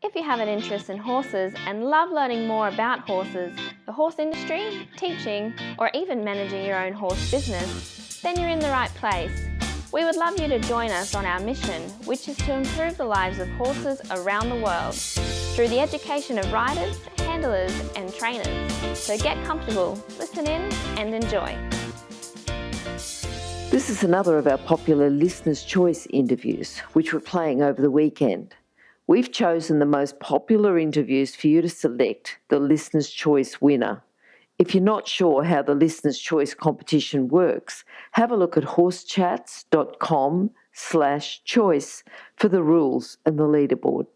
If you have an interest in horses and love learning more about horses, the horse industry, teaching, or even managing your own horse business, then you're in the right place. We would love you to join us on our mission, which is to improve the lives of horses around the world through the education of riders, handlers, and trainers. So get comfortable, listen in, and enjoy. This is another of our popular Listener's Choice interviews, which we're playing over the weekend. We've chosen the most popular interviews for you to select the Listener's Choice winner. If you're not sure how the Listener's Choice competition works, have a look at horsechats.com/choice for the rules and the leaderboard.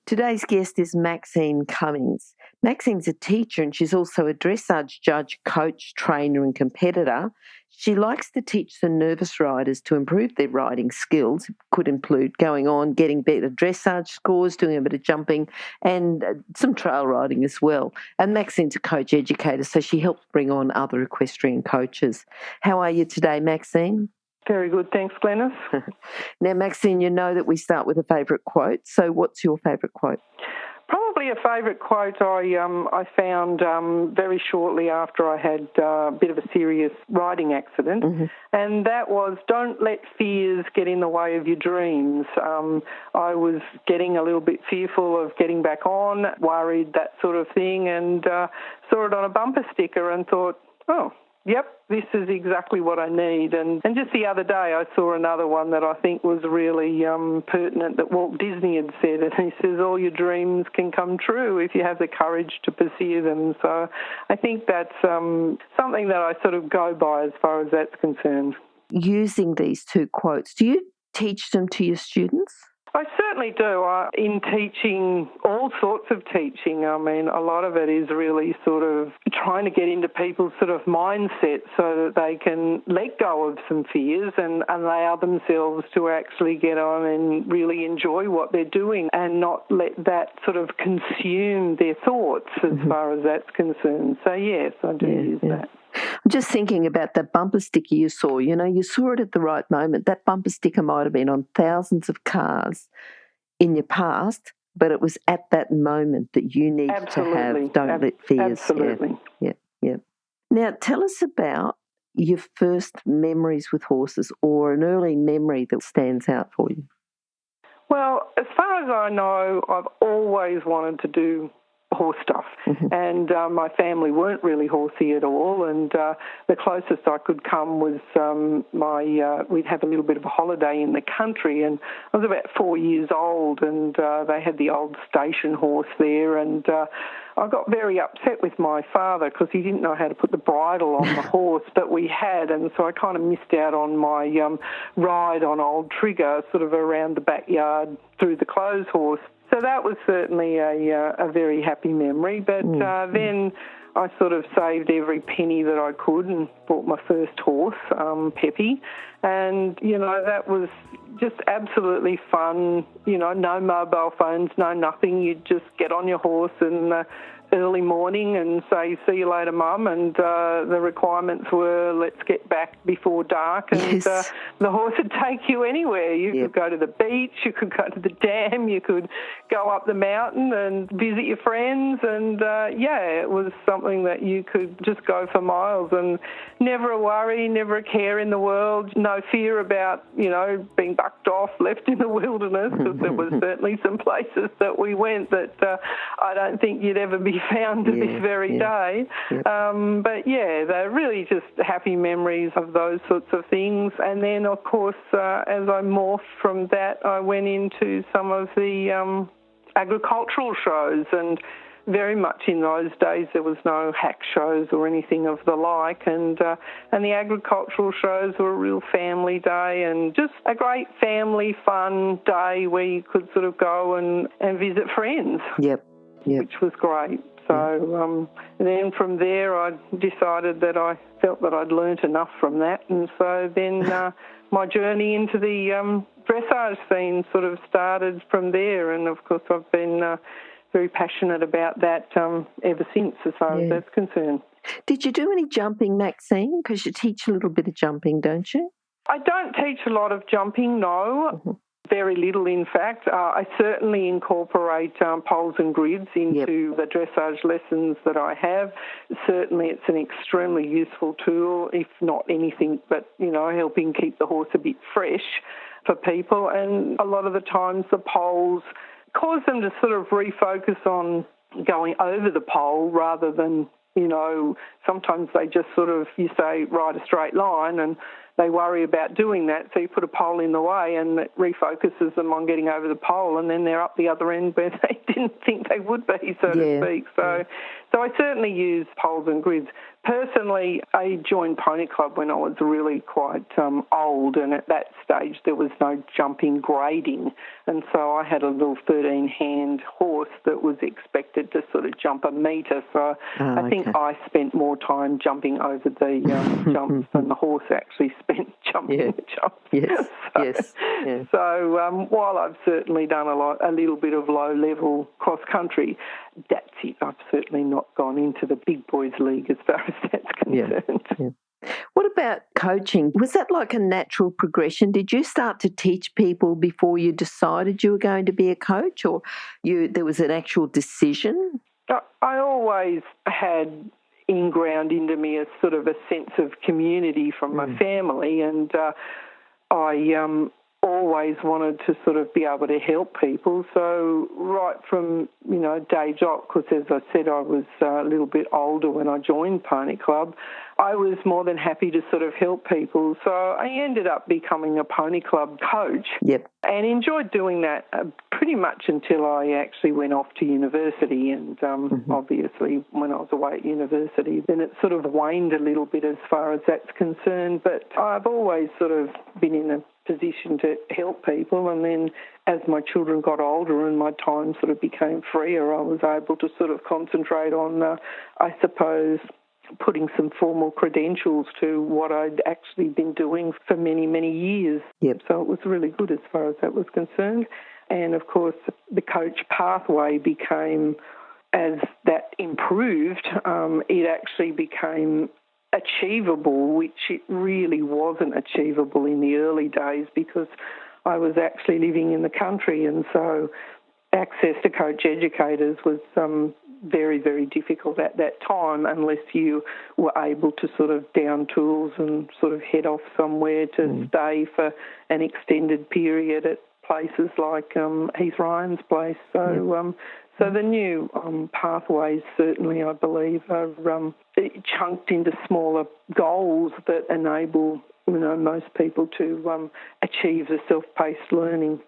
Today's guest is Maxine Cummings. Maxine's a teacher and she's also a dressage judge, coach, trainer and competitor. She likes to teach the nervous riders to improve their riding skills. It could include going on, getting better dressage scores, doing a bit of jumping and some trail riding as well. And Maxine's a coach educator, so she helps bring on other equestrian coaches. How are you today, Maxine? Very good, thanks, Glenys. Now, Maxine, you know that we start with a favourite quote. So what's your favourite quote? Probably a favourite quote I found very shortly after I had a bit of a serious riding accident, and that was, don't let fears get in the way of your dreams. I was getting a little bit fearful of getting back on, worried, that sort of thing, and saw it on a bumper sticker and thought, oh, yep, this is exactly what I need. And just the other day I saw another one that I think was really pertinent that Walt Disney had said, and he says, all your dreams can come true if you have the courage to pursue them. So I think that's something that I sort of go by as far as that's concerned. Using these two quotes, do you teach them to your students? I certainly do. In teaching, all sorts of teaching, I mean, a lot of it is really sort of trying to get into people's sort of mindset so that they can let go of some fears and allow themselves to actually get on and really enjoy what they're doing and not let that sort of consume their thoughts as far as that's concerned. So, yes, I do use that. I'm just thinking about that bumper sticker you saw. You know, you saw it at the right moment. That bumper sticker might have been on thousands of cars in your past, but it was at that moment that you need to have don't let fears. Absolutely. Yeah. Now, tell us about your first memories with horses or an early memory that stands out for you. Well, as far as I know, I've always wanted to do horse stuff, and my family weren't really horsey at all, and the closest I could come was we'd have a little bit of a holiday in the country, and I was about 4 years old, and they had the old station horse there, and I got very upset with my father because he didn't know how to put the bridle on the horse, but we had, and so I kind of missed out on my ride on Old Trigger, sort of around the backyard through the clothes horse. So that was certainly a very happy memory, but then I sort of saved every penny that I could and bought my first horse, Peppy, and, you know, that was just absolutely fun, you know, no mobile phones, no nothing. You'd just get on your horse in the early morning and say, see you later, Mum, and the requirements were let's get back before dark, and the horse would take you anywhere. You could go to the beach, you could go to the dam, you could go up the mountain and visit your friends, and it was something that you could just go for miles and never a worry, never a care in the world, no fear about, you know, being bucked off, left in the wilderness, because there were certainly some places that we went that I don't think you'd ever be found to this very day. But they're really just happy memories of those sorts of things. And then, of course, as I morphed from that, I went into some of the agricultural shows, and very much in those days there was no hack shows or anything of the like, and the agricultural shows were a real family day and just a great family fun day where you could sort of go and visit friends. Which was great. So then from there I decided that I felt that I'd learnt enough from that, and so then my journey into the dressage scene sort of started from there, and of course I've been very passionate about that ever since as far as that's concerned. Did you do any jumping, Maxine? Because you teach a little bit of jumping, don't you? I don't teach a lot of jumping, no. Very little, in fact. I certainly incorporate poles and grids into the dressage lessons that I have. Certainly it's an extremely useful tool, if not anything but, helping keep the horse a bit fresh for people. And a lot of the times the poles cause them to sort of refocus on going over the pole rather than, sometimes they just sort of, you say, ride a straight line and they worry about doing that, so you put a pole in the way and it refocuses them on getting over the pole, and then they're up the other end where they didn't think they would be, so to speak. So I certainly use poles and grids. Personally, I joined Pony Club when I was really quite old, and at that stage there was no jumping grading, and so I had a little 13-hand horse that was expected to sort of jump a metre, so I think I spent more time jumping over the jumps than the horse actually spent jumping the jumps. So while I've certainly done a little bit of low-level cross-country, that's it. I've certainly not gone into the big boys league as far as that's concerned. What about coaching? Was that like a natural progression? Did you start to teach people before you decided you were going to be a coach, or there was an actual decision? I always had inground into me a sort of a sense of community from my family, and I always wanted to sort of be able to help people. So right from, day dot, because as I said, I was a little bit older when I joined Pony Club, I was more than happy to sort of help people. So I ended up becoming a Pony Club coach and enjoyed doing that pretty much until I actually went off to university. And obviously when I was away at university, then it sort of waned a little bit as far as that's concerned. But I've always sort of been in a position to help people, and then as my children got older and my time sort of became freer, I was able to sort of concentrate on, I suppose, putting some formal credentials to what I'd actually been doing for many, many years. So it was really good as far as that was concerned. And of course, the coach pathway became, as that improved, it actually became achievable, which it really wasn't achievable in the early days because I was actually living in the country, and so access to coach educators was very, very difficult at that time unless you were able to sort of down tools and sort of head off somewhere to stay for an extended period at places like Heath Ryan's place. So so the new pathways certainly, I believe, are chunked into smaller goals that enable, most people to achieve the self-paced learning.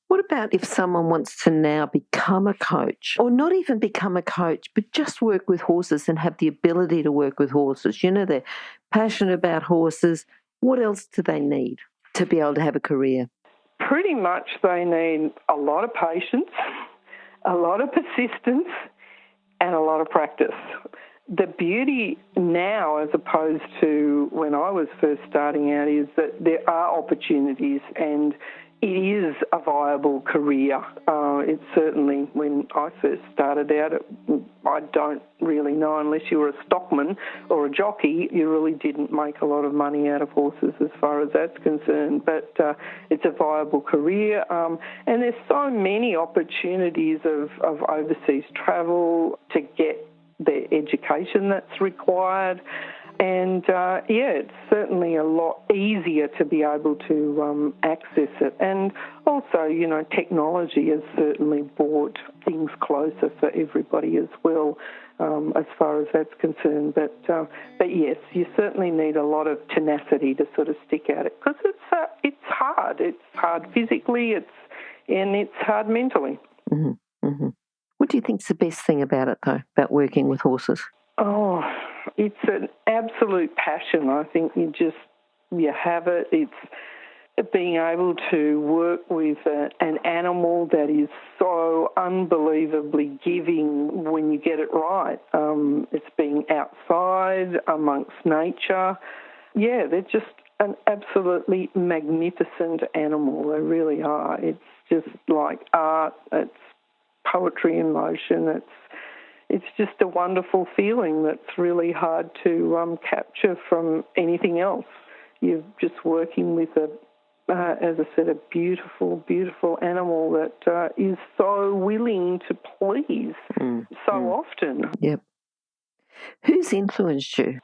What about if someone wants to now become a coach, or not even become a coach, but just work with horses and have the ability to work with horses? They're passionate about horses. What else do they need to be able to have a career? Pretty much they need a lot of patience, a lot of persistence, and a lot of practice. The beauty now, as opposed to when I was first starting out, is that there are opportunities and it is a viable career. It's certainly, when I first started out, I don't really know, unless you were a stockman or a jockey, you really didn't make a lot of money out of horses as far as that's concerned. But it's a viable career. And there's so many opportunities of overseas travel to get the education that's required. And, it's certainly a lot easier to be able to access it. And also, technology has certainly brought things closer for everybody as well, as far as that's concerned. But yes, you certainly need a lot of tenacity to sort of stick at it, because it's hard. It's hard physically, and it's hard mentally. What do you think's the best thing about it, though, about working with horses? Oh, it's an absolute passion. I think you have it. It's being able to work with an animal that is so unbelievably giving when you get it right. It's being outside amongst nature. Yeah, they're just an absolutely magnificent animal. They really are. It's just like art. It's poetry in motion. It's just a wonderful feeling that's really hard to capture from anything else. You're just working with a as I said, a beautiful, beautiful animal that is so willing to please so often. Yep. Who's influenced you?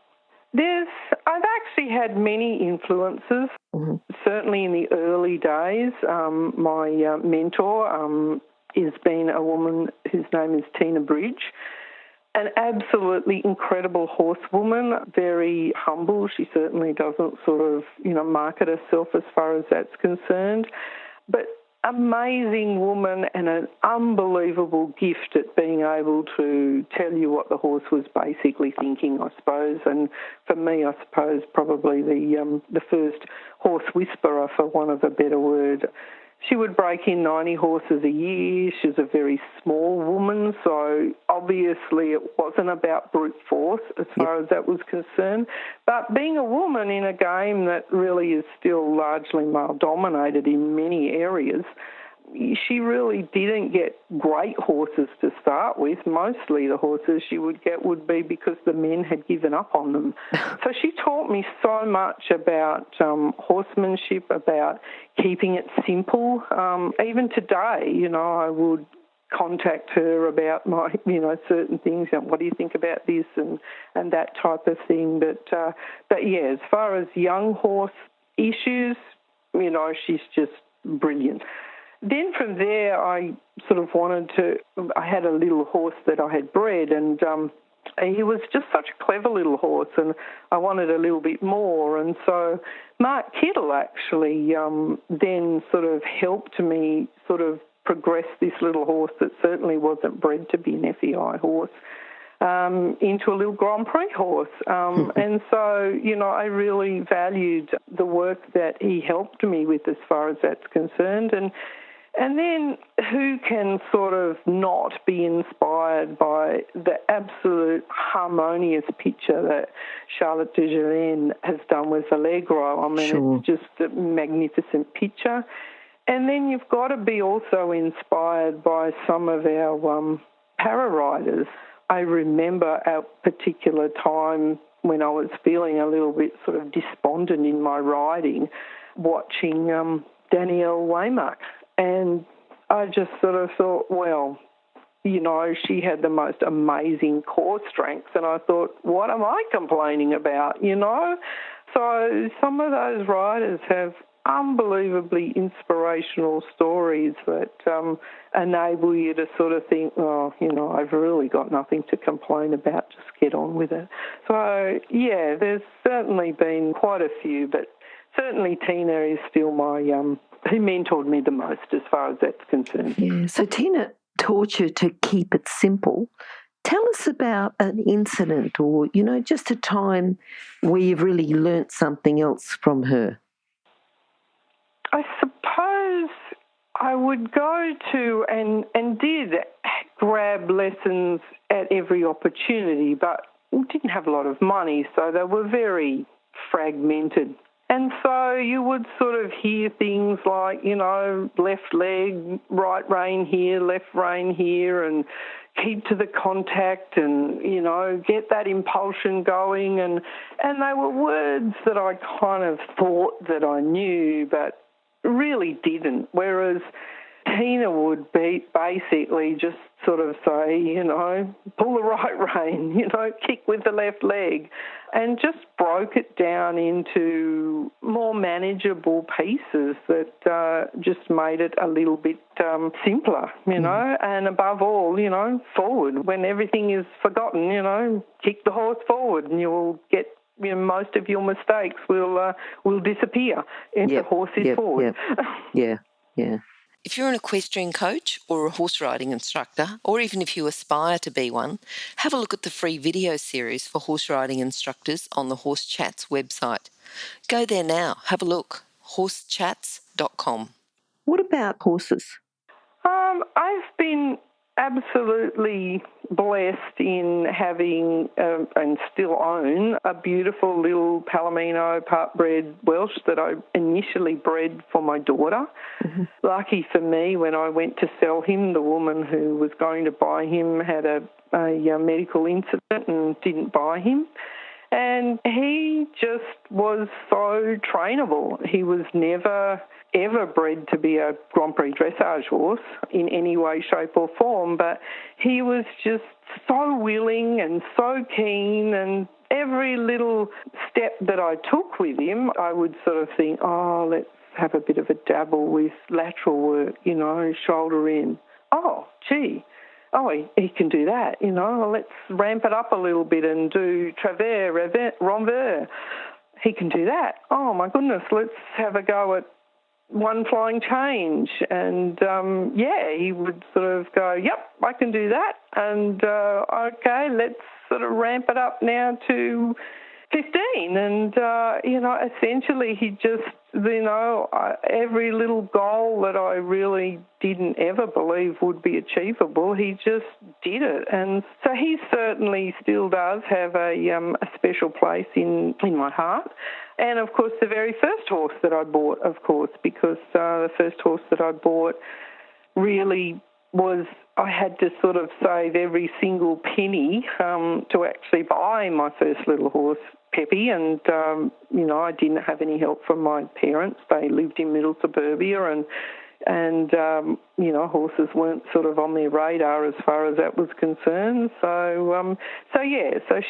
I've actually had many influences. Certainly in the early days, my mentor has been a woman whose name is Tina Bridge, an absolutely incredible horsewoman, very humble. She certainly doesn't sort of, market herself as far as that's concerned, but amazing woman and an unbelievable gift at being able to tell you what the horse was basically thinking, I suppose. And for me, I suppose probably the first horse whisperer, for want of a better word. She would break in 90 horses a year. She was a very small woman, so obviously it wasn't about brute force as far as that was concerned. But being a woman in a game that really is still largely male-dominated in many areas, she really didn't get great horses to start with. Mostly the horses she would get would be because the men had given up on them. So she taught me so much about horsemanship, about keeping it simple. Even today, I would contact her about my, certain things. What do you think about this and that type of thing? But yeah, as far as young horse issues, she's just brilliant. Then from there, I sort of I had a little horse that I had bred, and he was just such a clever little horse, and I wanted a little bit more. And so Mark Kittle actually then sort of helped me sort of progress this little horse that certainly wasn't bred to be an FEI horse into a little Grand Prix horse. And so, I really valued the work that he helped me with as far as that's concerned. And then who can sort of not be inspired by the absolute harmonious picture that Charlotte Dujardin has done with Allegro? I mean, It's just a magnificent picture. And then you've got to be also inspired by some of our para riders. I remember a particular time when I was feeling a little bit sort of despondent in my riding, watching Danielle Waymark. And I just sort of thought, well, she had the most amazing core strength. And I thought, what am I complaining about, So some of those riders have unbelievably inspirational stories that enable you to sort of think, I've really got nothing to complain about, just get on with it. So, yeah, there's certainly been quite a few, but certainly Tina is still my who mentored me the most as far as that's concerned. Yeah, so Tina taught you to keep it simple. Tell us about an incident or, just a time where you've really learnt something else from her. I suppose I would go to and did grab lessons at every opportunity, but didn't have a lot of money, so they were very fragmented. And so you would sort of hear things like, left leg, right rein here, left rein here, and keep to the contact and, get that impulsion going. And they were words that I kind of thought that I knew, but really didn't. Whereas Tina would basically just sort of say, pull the right rein, kick with the left leg, and just broke it down into more manageable pieces that just made it a little bit simpler, and above all, forward. When everything is forgotten, kick the horse forward and you'll get most of your mistakes will disappear if the horse is forward. Yeah. If you're an equestrian coach or a horse riding instructor, or even if you aspire to be one, have a look at the free video series for horse riding instructors on the Horse Chats website. Go there now, have a look, horsechats.com. What about horses? I've been absolutely blessed in having and still own a beautiful little Palomino part-bred Welsh that I initially bred for my daughter. Mm-hmm. Lucky for me, when I went to sell him, the woman who was going to buy him had a medical incident and didn't buy him. And he just was so trainable. He was never ever bred to be a Grand Prix dressage horse in any way, shape or form, but he was just so willing and so keen, and every little step that I took with him, I would sort of think, oh, let's have a bit of a dabble with lateral work, shoulder in. Oh, gee. Oh, he can do that, Let's ramp it up a little bit and do travers, renvers. He can do that. Oh, my goodness, let's have a go at one flying change. And, he would sort of go, yep, I can do that. And, okay, let's sort of ramp it up now to 15. And, essentially he just, every little goal that I really didn't ever believe would be achievable, he just did it. And so he certainly still does have a special place in my heart. And, of course, the very first horse that I bought, of course, because the first horse that I bought really was, I had to sort of save every single penny to actually buy my first little horse, Peppy, and, I didn't have any help from my parents. They lived in middle suburbia, and horses weren't sort of on their radar as far as that was concerned. So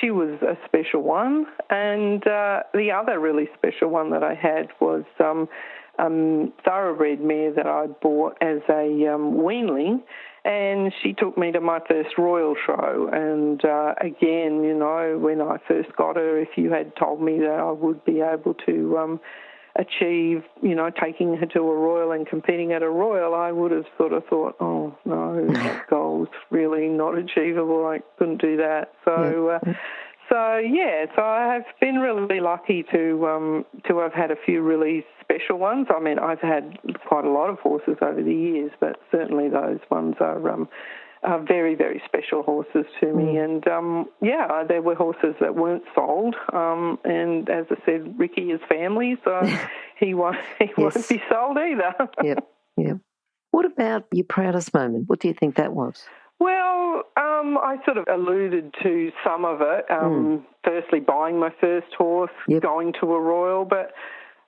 she was a special one. And the other really special one that I had was thoroughbred mare that I bought as a weanling, and she took me to my first royal show. And again, when I first got her, if you had told me that I would be able to achieve, taking her to a royal and competing at a royal, I would have sort of thought, oh no, that goal's really not achievable. I couldn't do that. So I have been really lucky to have had a few really special ones. I mean, I've had quite a lot of horses over the years, but certainly those ones are very, very special horses to me. And, there were horses that weren't sold. And as I said, Ricky is family, so he won't be sold either. Yep. What about your proudest moment? What do you think that was? Well, I sort of alluded to some of it. Firstly, buying my first horse, going to a royal. But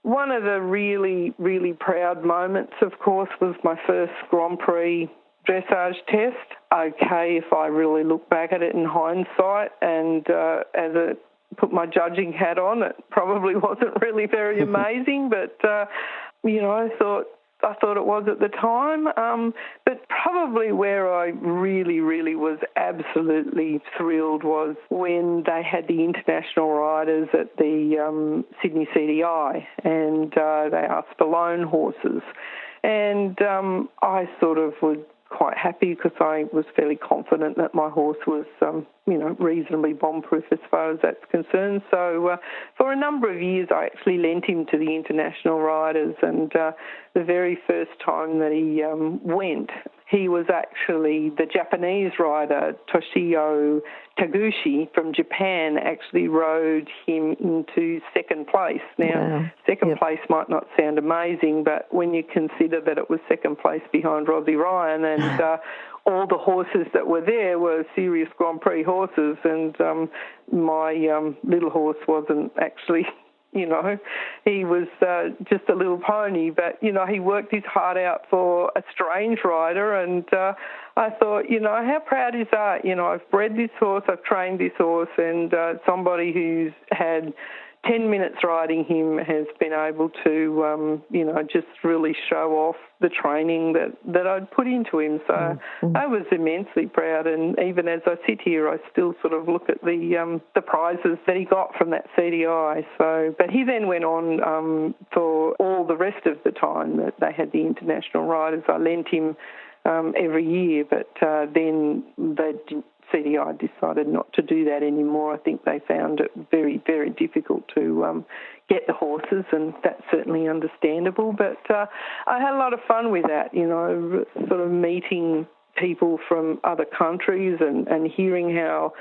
one of the really, really proud moments, of course, was my first Grand Prix dressage test. Okay, if I really look back at it in hindsight, and as I put my judging hat on, it probably wasn't really very amazing, but, I thought it was at the time. But probably where I really, really was absolutely thrilled was when they had the international riders at the Sydney CDI, and they asked for loan horses. And I sort of was quite happy because I was fairly confident that my horse was, reasonably bomb-proof as far as that's concerned. So for a number of years I actually lent him to the international riders, and the very first time that he went, he was actually the Japanese rider, Toshio Taguchi from Japan, actually rode him into second place. Now, second place might not sound amazing, but when you consider that it was second place behind Rosie Ryan, and all the horses that were there were serious Grand Prix horses, and my little horse wasn't actually... he was just a little pony, but, he worked his heart out for a strange rider, and I thought, how proud is that? I've bred this horse, I've trained this horse, and somebody who's had 10 minutes riding him has been able to, just really show off the training that I'd put into him. So I was immensely proud, and even as I sit here, I still sort of look at the prizes that he got from that CDI. So, but he then went on for all the rest of the time that they had the international riders. I lent him every year, but then the CDI decided not to do that anymore. I think they found it very, very difficult to get the horses, and that's certainly understandable. But I had a lot of fun with that, sort of meeting people from other countries and hearing how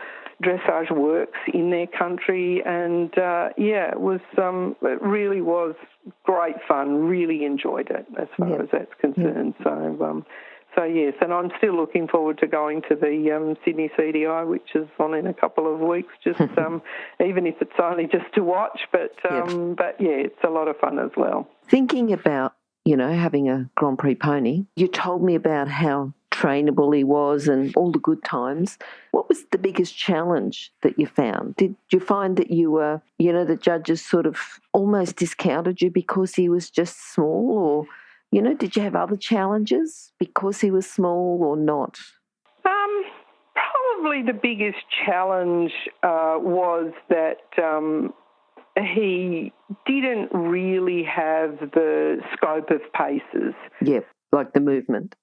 dressage works in their country. And, it really was great fun, really enjoyed it as far as that's concerned. yes, and I'm still looking forward to going to the Sydney CDI, which is on in a couple of weeks, just even if it's only just to watch. But it's a lot of fun as well. Thinking about, having a Grand Prix pony, you told me about how trainable he was and all the good times. What was the biggest challenge that you found? Did you find that you were, the judges sort of almost discounted you because he was just small, or did you have other challenges because he was small or not? Probably the biggest challenge was that he didn't really have the scope of paces. Yep, like the movement.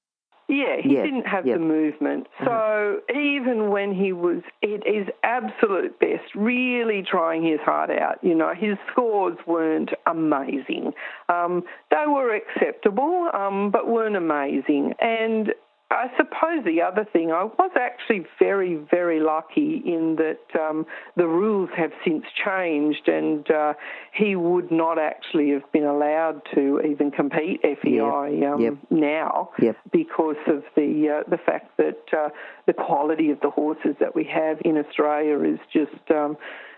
Yeah, he didn't have the movement. So even when he was at his absolute best, really trying his heart out, his scores weren't amazing. They were acceptable, but weren't amazing. And I suppose the other thing, I was actually very, very lucky in that the rules have since changed, and he would not actually have been allowed to even compete FEI now because of the fact that the quality of the horses that we have in Australia is just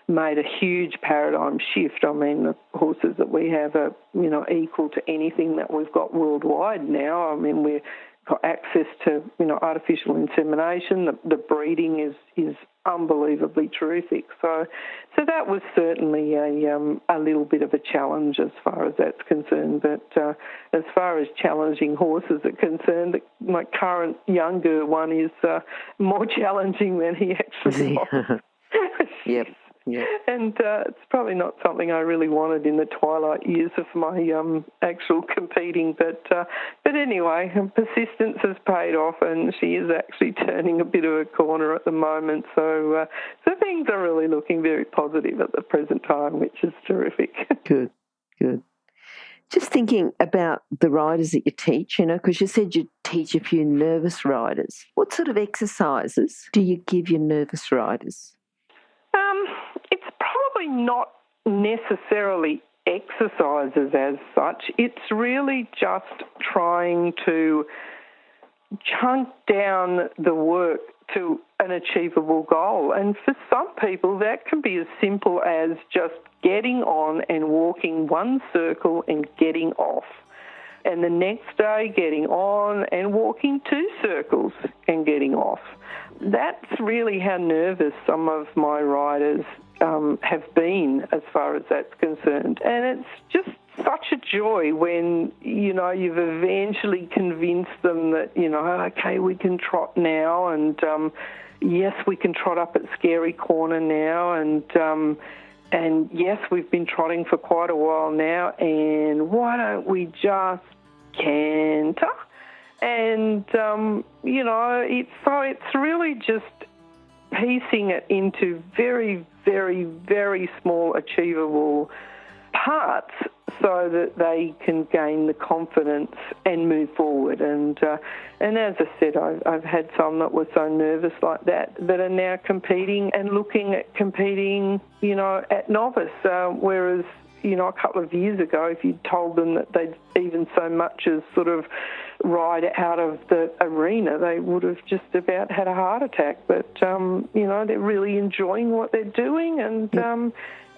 made a huge paradigm shift. I mean, the horses that we have are, equal to anything that we've got worldwide now. I mean, we've got access to, artificial insemination. The breeding is unbelievably terrific. So that was certainly a little bit of a challenge as far as that's concerned. But as far as challenging horses are concerned, my current younger one is more challenging than he actually was. Yep. Yeah. And it's probably not something I really wanted in the twilight years of my actual competing. But anyway, persistence has paid off, and she is actually turning a bit of a corner at the moment. So things are really looking very positive at the present time, which is terrific. Good. Just thinking about the riders that you teach, because you said you teach a few nervous riders. What sort of exercises do you give your nervous riders? It's probably not necessarily exercises as such. It's really just trying to chunk down the work to an achievable goal. And for some people, that can be as simple as just getting on and walking one circle and getting off. And the next day, getting on and walking 2 circles and getting off. That's really how nervous some of my riders have been as far as that's concerned. And it's just such a joy when, you've eventually convinced them that, okay, we can trot now, and yes, we can trot up at Scary Corner now, and yes, we've been trotting for quite a while now, and why don't we just canter? And, it's really just piecing it into very, very, very small achievable parts so that they can gain the confidence and move forward. And as I said, I've had some that were so nervous like that are now competing and looking at competing, at novice, whereas, a couple of years ago, if you'd told them that they'd even so much as sort of ride out of the arena, they would have just about had a heart attack. But, they're really enjoying what they're doing, and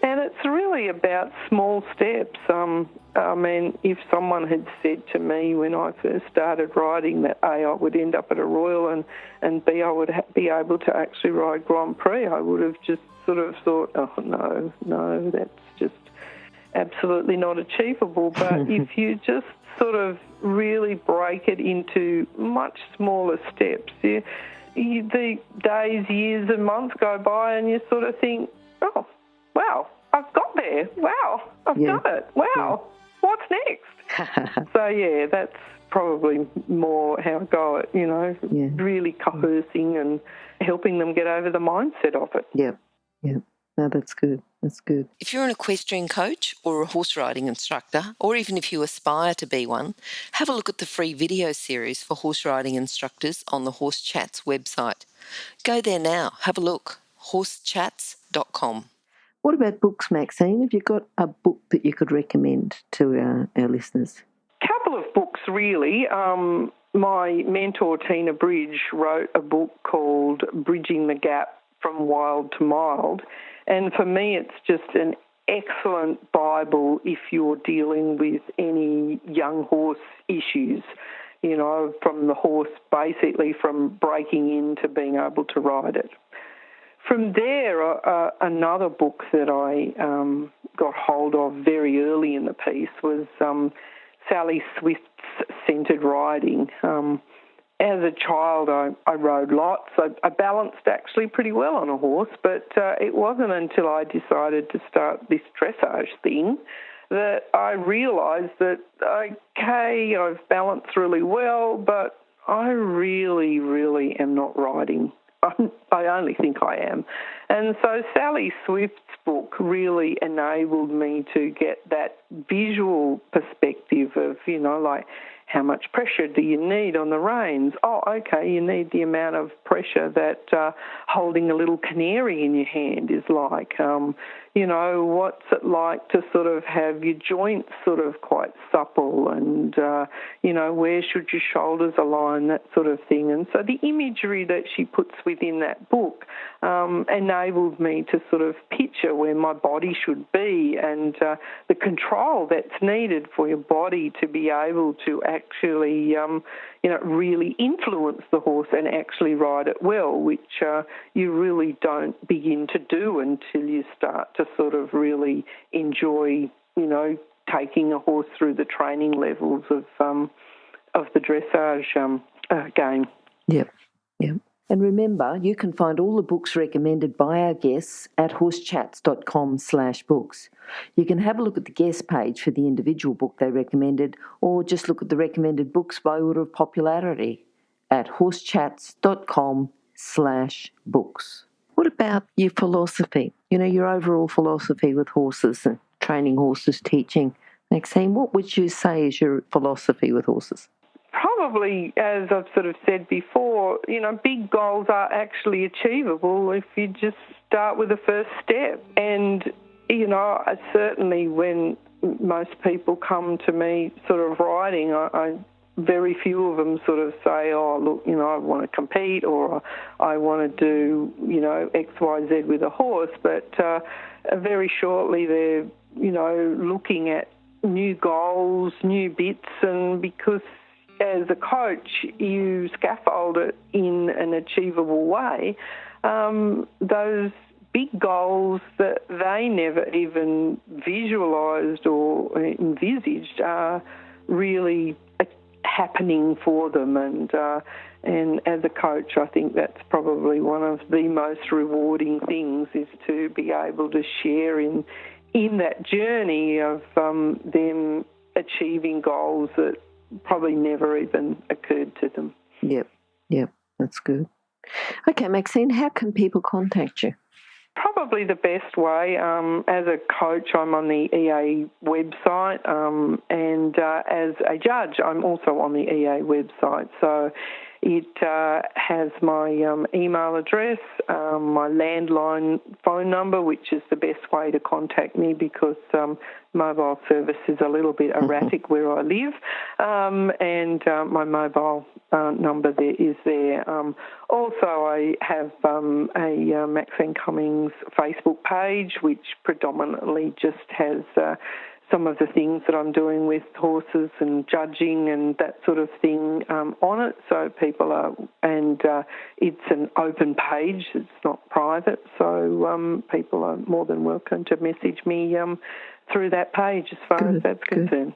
it's really about small steps. I mean, if someone had said to me when I first started riding that A, I would end up at a Royal, and B, I would be able to actually ride Grand Prix, I would have just sort of thought, oh, no, that's just absolutely not achievable. But if you just sort of really break it into much smaller steps, the days, years and months go by and you sort of think, oh, wow, I've got there. Wow, I've done it. Wow, what's next? So, that's probably more how I go at, really coercing and helping them get over the mindset of it. Yeah. No, that's good. That's good. If you're an equestrian coach or a horse riding instructor, or even if you aspire to be one, have a look at the free video series for horse riding instructors on the Horse Chats website. Go there now. Have a look. horsechats.com. What about books, Maxine? Have you got a book that you could recommend to our listeners? A couple of books, really. my mentor, Tina Bridge, wrote a book called Bridging the Gap from Wild to Mild. And for me, it's just an excellent Bible if you're dealing with any young horse issues, you know, from the horse basically from breaking in to being able to ride it. From there, another book that I got hold of very early in the piece was Sally Swift's Centred Riding. As a child, I rode lots. I balanced actually pretty well on a horse, but it wasn't until I decided to start this dressage thing that I realised that, okay, I've balanced really well, but I really, really am not riding. I only think I am. And so Sally Swift's book really enabled me to get that visual perspective of, you know, like, how much pressure do you need on the reins? Oh, okay, you need the amount of pressure that holding a little canary in your hand is like. You know, what's it like to sort of have your joints sort of quite supple and, you know, where should your shoulders align, that sort of thing. And so the imagery that she puts within that book enabled me to sort of picture where my body should be and the control that's needed for your body to be able to actually, you know, really influence the horse and actually ride it well, which you really don't begin to do until you start to sort of really enjoy, you know, taking a horse through the training levels of the dressage game. Yep. And remember, you can find all the books recommended by our guests at horsechats.com/books. You can have a look at the guest page for the individual book they recommended, or just look at the recommended books by order of popularity at horsechats.com/books. What about your philosophy? You know, your overall philosophy with horses and training horses, teaching. Maxine, what would you say is your philosophy with horses? Probably, as I've sort of said before, you know, big goals are actually achievable if you just start with the first step. And, you know, certainly when most people come to me sort of riding, very few of them sort of say, oh, look, you know, I want to compete or I want to do, you know, X, Y, Z with a horse. But very shortly they're, you know, looking at new goals, new bits, and because as a coach you scaffold it in an achievable way, those big goals that they never even visualised or envisaged are really happening for them, and as a coach I think that's probably one of the most rewarding things, is to be able to share in that journey of them achieving goals that probably never even occurred to them. Yep, that's good. Okay, Maxine, how can people contact you? Probably the best way, as a coach, I'm on the EA website, and as a judge, I'm also on the EA website. So it has my email address, my landline phone number, which is the best way to contact me because mobile service is a little bit erratic where I live, and my mobile number there is there. Also, I have a Maxine Cummings Facebook page, which predominantly just has some of the things that I'm doing with horses and judging and that sort of thing on it. So people are, and it's an open page, it's not private, so people are more than welcome to message me through that page as far as that's concerned.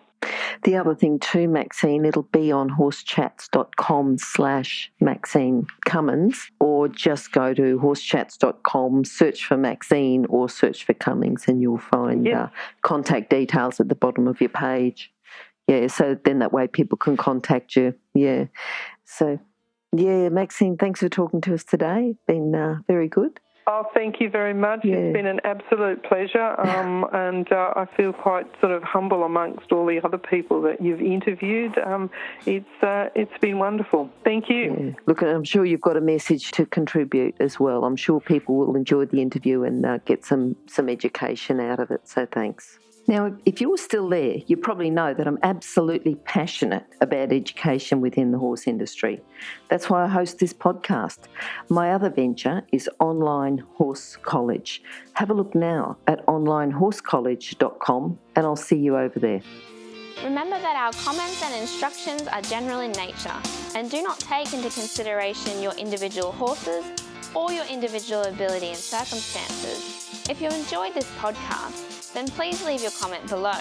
The other thing too, Maxine, it'll be on horsechats.com/Maxine Cummings, or just go to horsechats.com, search for Maxine or search for Cummings, and you'll find contact details at the bottom of your page. Yeah, so then that way people can contact you. Yeah. So, yeah, Maxine, thanks for talking to us today. Been very good. Oh, thank you very much. Yeah. It's been an absolute pleasure, and I feel quite sort of humble amongst all the other people that you've interviewed. It's been wonderful. Thank you. Yeah. Look, I'm sure you've got a message to contribute as well. I'm sure people will enjoy the interview and get some education out of it, so thanks. Now, if you're still there, you probably know that I'm absolutely passionate about education within the horse industry. That's why I host this podcast. My other venture is Online Horse College. Have a look now at onlinehorsecollege.com and I'll see you over there. Remember that our comments and instructions are general in nature and do not take into consideration your individual horses or your individual ability and circumstances. If you enjoyed this podcast, then please leave your comment below.